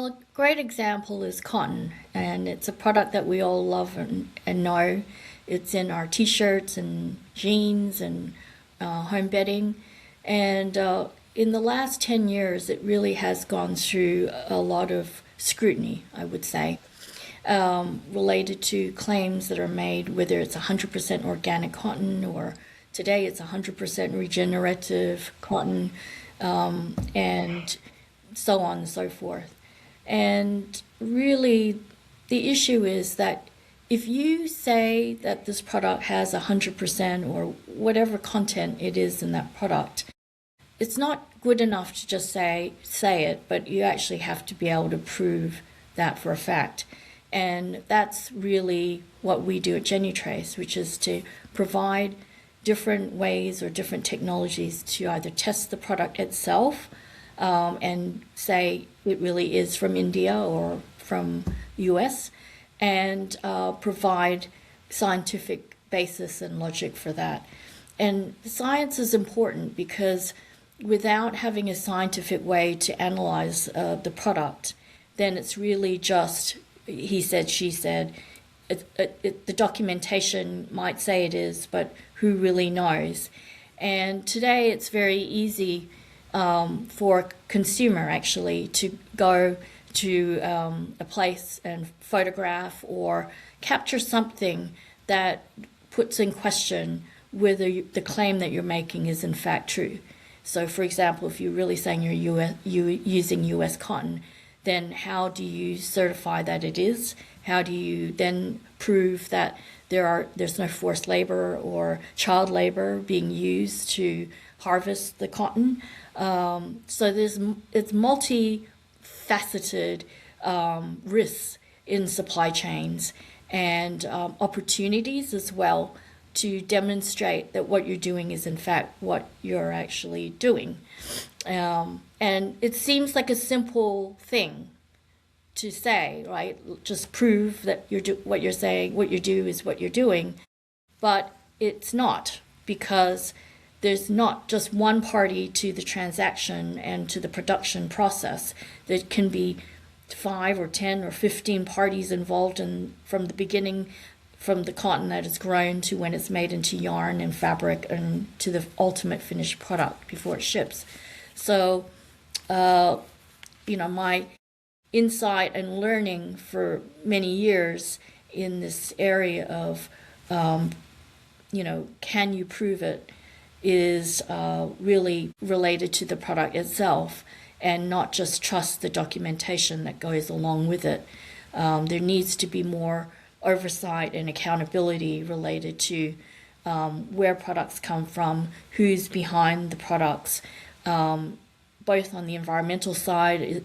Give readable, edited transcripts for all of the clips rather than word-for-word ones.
Well, a great example is cotton, and it's a product that we all love and know. It's in our t-shirts and jeans and home bedding. And in the last 10 years, it really has gone through a lot of scrutiny, I would say, related to claims that are made, whether it's 100% organic cotton or today it's 100% regenerative cotton, and so on and so forth. And really, the issue is that if you say that this product has 100% or whatever content it is in that product, it's not good enough to just say it, but you actually have to be able to prove that for a fact. And that's really what we do at GenuTrace, which is to provide different ways or different technologies to either test the product itself, and say it really is from India or from US, and provide scientific basis and logic for that. And science is important because without having a scientific way to analyze the product, then it's really just he said, she said. The documentation might say it is, but who really knows? And today it's very easy for a consumer actually to go to a place and photograph or capture something that puts in question whether the claim that you're making is in fact true. So for example, if you're really saying you're using US cotton, then how do you certify that it is? How do you then prove that there's no forced labor or child labor being used to harvest the cotton? So it's multifaceted risks in supply chains and opportunities as well to demonstrate that what you're doing is in fact what you're actually doing. And it seems like a simple thing to say, right? Just prove that what you're saying, what you do is what you're doing. But it's not, because there's not just one party to the transaction and to the production process. There can be 5 or 10 or 15 parties involved from the beginning, from the cotton that is grown to when it's made into yarn and fabric and to the ultimate finished product before it ships. So, my insight and learning for many years in this area of, can you prove it, is really related to the product itself and not just trust the documentation that goes along with it. There needs to be more oversight and accountability related to where products come from, who's behind the products, both on the environmental side,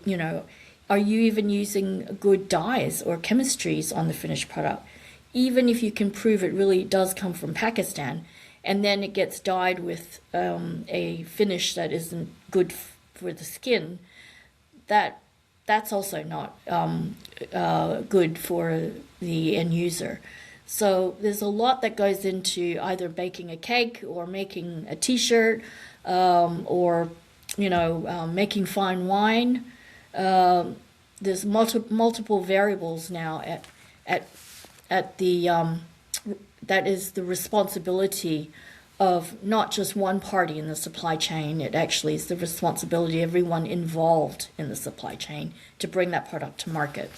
are you even using good dyes or chemistries on the finished product? Even if you can prove it really does come from Pakistan, and then it gets dyed with a finish that isn't good for the skin, that's also not good for the end user. So there's a lot that goes into either baking a cake or making a t-shirt, or making fine wine. There's multiple variables now at the that is the responsibility of not just one party in the supply chain. It actually is the responsibility of everyone involved in the supply chain to bring that product to market.